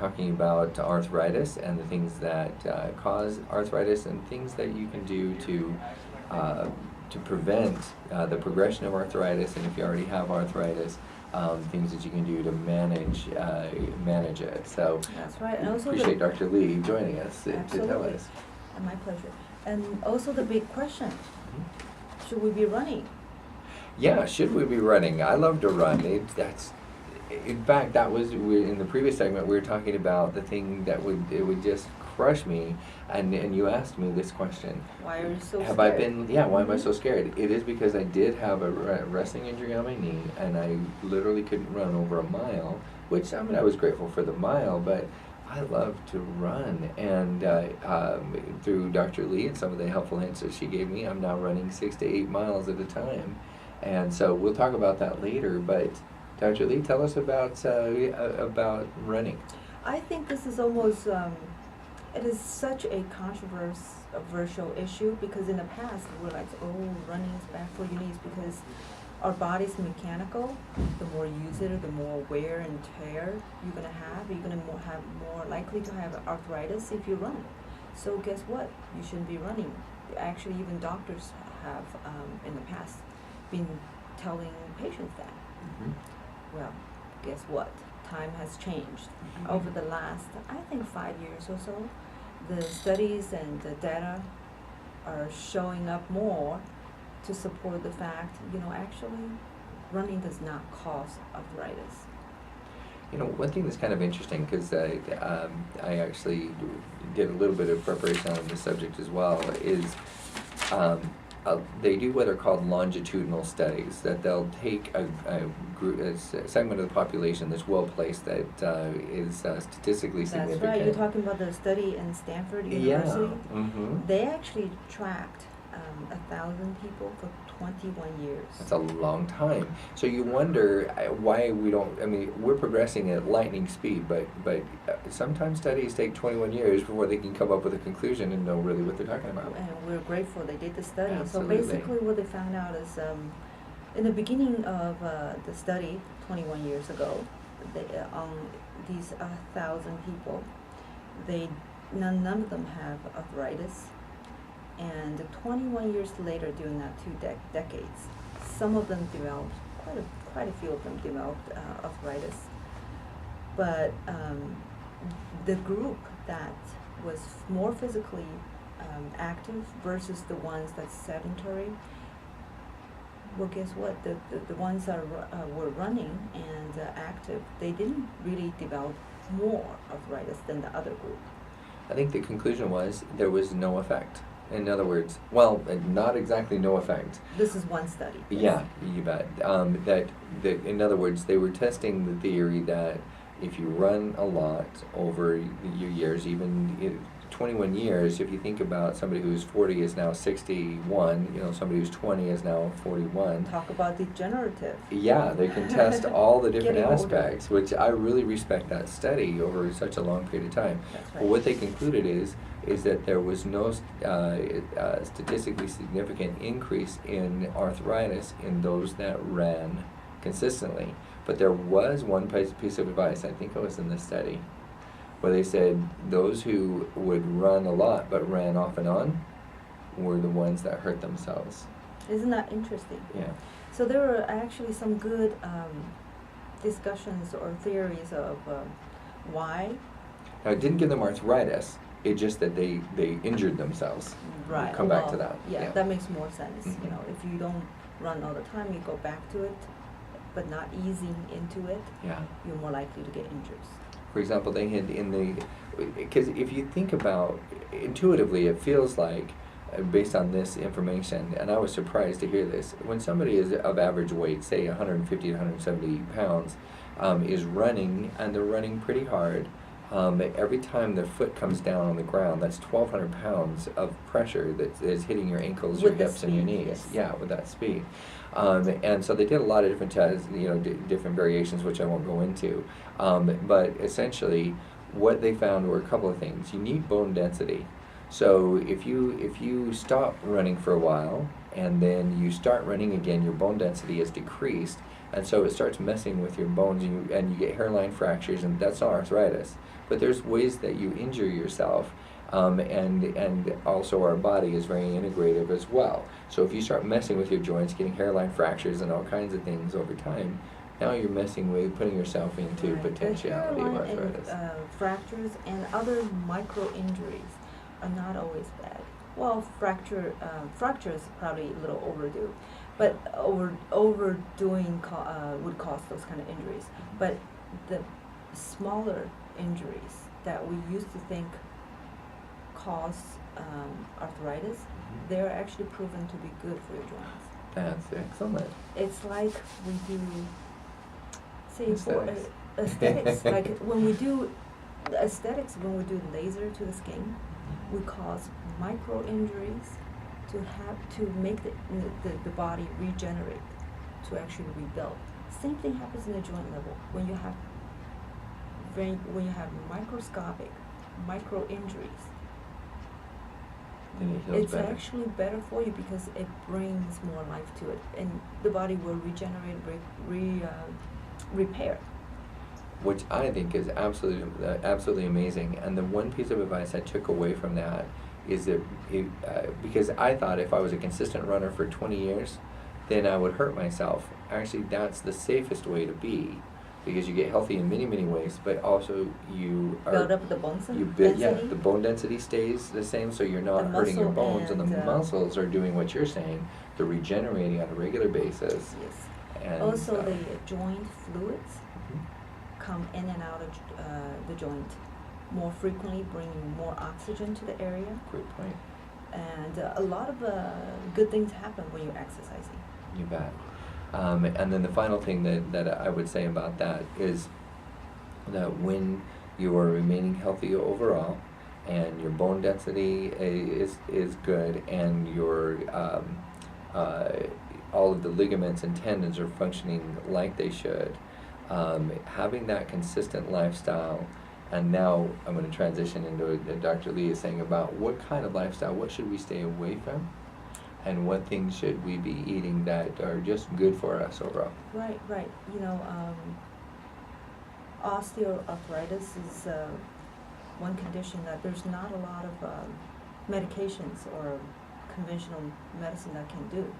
talking about arthritis and the things that cause arthritis and things that you can do to prevent the progression of arthritis, and if you already have arthritis, things that you can do to manage it. So that's right. And also appreciate Dr. Lee joining us to tell us. My pleasure. And also the big question, should we be running? Yeah, should we be running? I love to run. In fact, that was in the previous segment. We were talking about the thing that would just crush me, and you asked me this question. Why are you so scared? Have I been? Yeah. Why am I so scared? It is because I did have a wrestling injury on my knee, and I literally couldn't run over a mile. Which, I mean, I was grateful for the mile, but I love to run, and through Dr. Lee and some of the helpful hints that she gave me, I'm now running 6 to 8 miles at a time, and so we'll talk about that later. But Dr. Lee, tell us about running. I think this is almost, it is such a controversial issue, because in the past we're like, oh, running is bad for your knees, because our body's mechanical. The more you use it, the more wear and tear you're going to have. You're going to have more likely to have arthritis if you run. So guess what? You shouldn't be running. Actually, even doctors have in the past been telling patients that. Mm-hmm. Well, guess what? Time has changed. Over the last, I think, 5 years or so, the studies and the data are showing up more to support the fact, actually, running does not cause arthritis. One thing that's kind of interesting, because I actually did a little bit of preparation on this subject as well, is they do what are called longitudinal studies, that they'll take a segment of the population that's well placed, that is statistically significant. That's right. You're talking about the study in Stanford University. Yeah. Mm-hmm. They actually tracked 1,000 people for 21 years. That's a long time. So you wonder why we don't. I mean, we're progressing at lightning speed, but sometimes studies take 21 years before they can come up with a conclusion and know really what they're talking about. And we're grateful they did the study. Absolutely. So basically, what they found out is, in the beginning of the study 21 years ago, these 1,000 people, none of them have arthritis. And 21 years later, during that 2 decades, some of them developed, quite a few of them developed arthritis. But the group that was more physically active versus the ones that's sedentary, well, guess what? The ones that were running and active, they didn't really develop more arthritis than the other group. I think the conclusion was there was no effect. In other words, well, not exactly no effect. This is one study. Yeah, you bet. In other words, they were testing the theory that if you run a lot over your years, even 21 years, if you think about somebody who's 40 is now 61, somebody who's 20 is now 41. Talk about degenerative. Yeah, they can test all the different Getting aspects, which I really respect that study over such a long period of time. That's right. But what they concluded is that there was no statistically significant increase in arthritis in those that ran consistently. But there was one piece of advice, I think it was in this study, where they said those who would run a lot but ran off and on were the ones that hurt themselves. Isn't that interesting? Yeah. So there were actually some good discussions or theories of why. Now, it didn't give them arthritis. It's just that they injured themselves. Right. We'll come back to that. Yeah, that makes more sense. Mm-hmm. If you don't run all the time, you go back to it, but not easing into it, Yeah. you're more likely to get injuries. For example, they had because if you think about, intuitively, it feels like, based on this information, and I was surprised to hear this, when somebody is of average weight, say 150 to 170 pounds, is running, and they're running pretty hard, every time their foot comes down on the ground, that's 1,200 pounds of pressure that is hitting your ankles, your hips, and your knees. Yes. Yeah, with that speed. And so they did a lot of different tests, different variations, which I won't go into. But essentially, what they found were a couple of things. You need bone density. So if you stop running for a while and then you start running again, your bone density is decreased, and so it starts messing with your bones, and you get hairline fractures, and that's not arthritis. But there's ways that you injure yourself, and also our body is very integrative as well. So if you start messing with your joints, getting hairline fractures and all kinds of things over time, now you're messing with putting yourself into Right. potentiality of The arthritis. hairline and fractures and other micro injuries are not always bad. Well, fracture is probably a little overdue, but overdoing would cause those kind of injuries. But the smaller injuries that we used to think cause arthritis, they're actually proven to be good for your joints. That's excellent. It's like we do, say, for Aesthetics. aesthetics, like when we do aesthetics, when we do laser to the skin, we cause micro injuries to make the body regenerate, to actually rebuild. Same thing happens in the joint level when you have microscopic micro injuries. Then it heals It's better. actually better for you because it brings more life to it, and the body will regenerate, repair. Which I think is absolutely amazing. And the one piece of advice I took away from that is that because I thought if I was a consistent runner for 20 years, then I would hurt myself. Actually, that's the safest way to be, because you get healthy in many, many ways, but also you Build up the bone the bone density stays the same, so you're not hurting your muscle bones, and the and, muscles are doing what you're saying, they're regenerating on a regular basis. Yes. And Also, the joint fluids Mhm. come in and out of the joint more frequently, bringing more oxygen to the area, Great point. and a lot of good things happen when you're exercising. You bet. And then the final thing that I would say about that is that when you are remaining healthy overall, and your bone density is good, and your all of the ligaments and tendons are functioning like they should, having that consistent lifestyle. And now I'm going to transition into what Dr. Lee is saying about what kind of lifestyle, what should we stay away from, and what things should we be eating that are just good for us overall. Right. You know, osteoarthritis is one condition that there's not a lot of medications or conventional medicine that can do.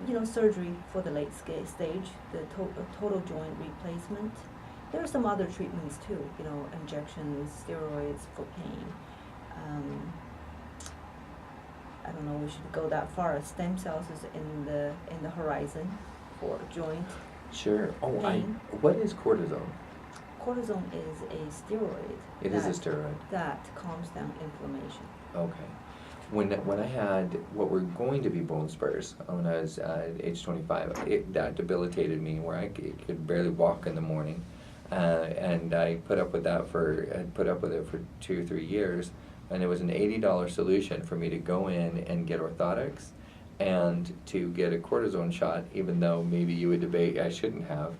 You know, surgery for the late stage, the total joint replacement. There are some other treatments too, you know, injections, steroids for pain. I don't know, we should go that far. Stem cells is in the horizon for joint Sure. pain. What is cortisone? Cortisone is a steroid. It is a steroid. That calms down inflammation. Okay. When I had what were going to be bone spurs when I was age 25, that debilitated me where I could barely walk in the morning, and I put up with it for 2 or 3 years, and it was an $80 solution for me to go in and get orthotics, and to get a cortisone shot, even though maybe you would debate I shouldn't have.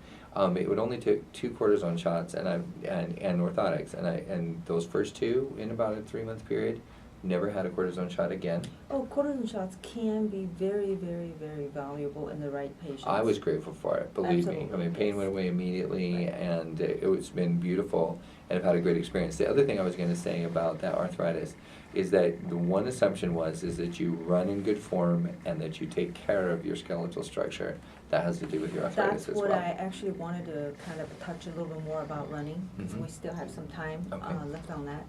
It would only take 2 cortisone shots and orthotics, and those first 2 in about a 3-month period. Never had a cortisone shot again. Oh, cortisone shots can be very, very, very valuable in the right patients. I was grateful for it, believe me. I mean, pain went away immediately, Right. and it's been beautiful, and I've had a great experience. The other thing I was going to say about that arthritis is that the one assumption is that you run in good form and that you take care of your skeletal structure. That has to do with your arthritis That's as well. what I actually wanted to kind of touch a little bit more about running, because Mhm. we still have some time Okay. left on that.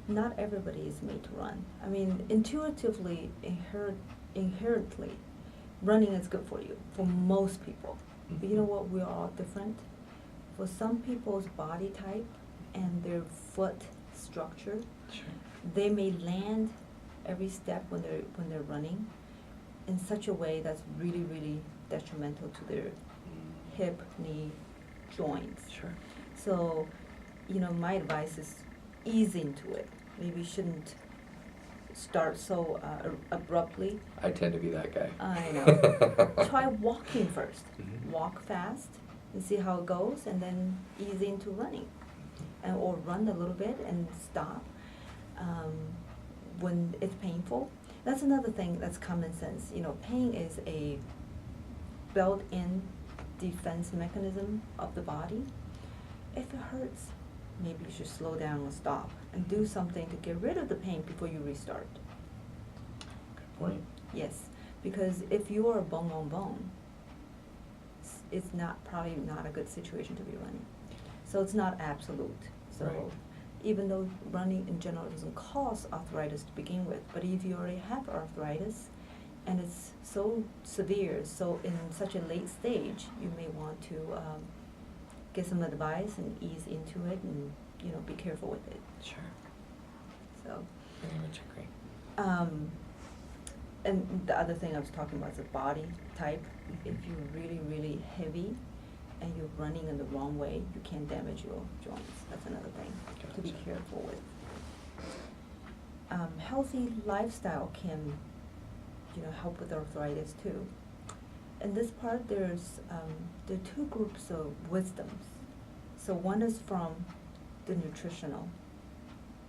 Not everybody is made to run. I mean, intuitively, inherently, running is good for you, for most people. But you know what, we're all different. For some people's body type and their foot structure, Sure. they may land every step when they're running in such a way that's really, really detrimental to their hip, knee, joints. Sure. So, you know, my advice is ease into it. Maybe you shouldn't start so abruptly. I tend to be that guy. I know. Try walking first. Mhm. Walk fast and see how it goes, and then ease into running, or run a little bit and stop when it's painful. That's another thing that's common sense. You know, pain is a built-in defense mechanism of the body. If it hurts, maybe you should slow down and stop and do something to get rid of the pain before you restart. Good point. Yes, because if you are bone on bone, it's probably not a good situation to be running. So it's not absolute. So Right. even though running in general doesn't cause arthritis to begin with, but if you already have arthritis and it's so severe, so in such a late stage, you may want to get some advice and ease into it and, you know, be careful with it. Sure. So. Very much agree. And the other thing I was talking about is the body type. If you're really, really heavy and you're running in the wrong way, you can damage your joints. That's another thing to be Gotcha. careful with. Healthy lifestyle can, you know, help with arthritis too. In this part, there are two groups of wisdoms. So one is from the nutritional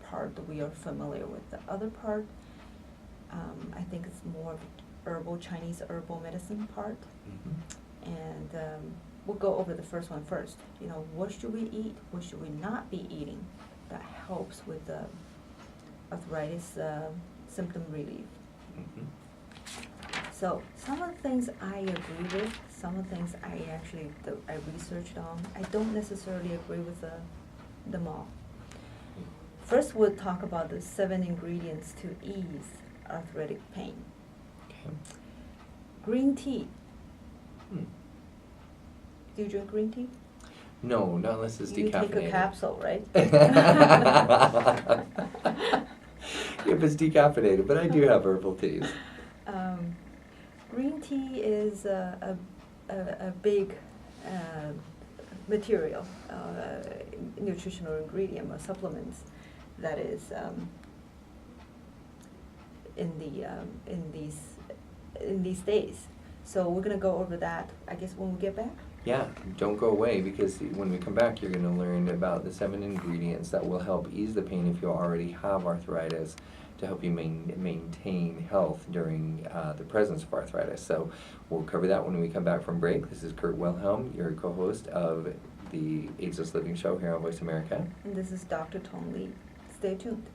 part that we are familiar with. The other part, I think it's more of herbal, Chinese herbal medicine part. Mm-hmm. And we'll go over the first one first. You know, what should we eat? What should we not be eating? That helps with the arthritis symptom relief. Mm-hmm. So some of the things I agree with, some of the things I researched on, I don't necessarily agree with them all. First, we'll talk about the 7 ingredients to ease arthritic pain. Okay. Green tea. Hmm. Do you drink green tea? No, not unless it's You decaffeinated. take a capsule, right? If it's decaffeinated, but I do have herbal teas. Green tea is a big material, nutritional ingredient or supplements that is in these days. So we're gonna go over that, I guess, when we get back. Yeah, don't go away, because when we come back, you're going to learn about the 7 ingredients that will help ease the pain if you already have arthritis, to help you maintain health during the presence of arthritis. So we'll cover that when we come back from break. This is Kurt Wilhelm, your co-host of the Ageless Living Show here on Voice America. And this is Dr. Tong Lee. Stay tuned.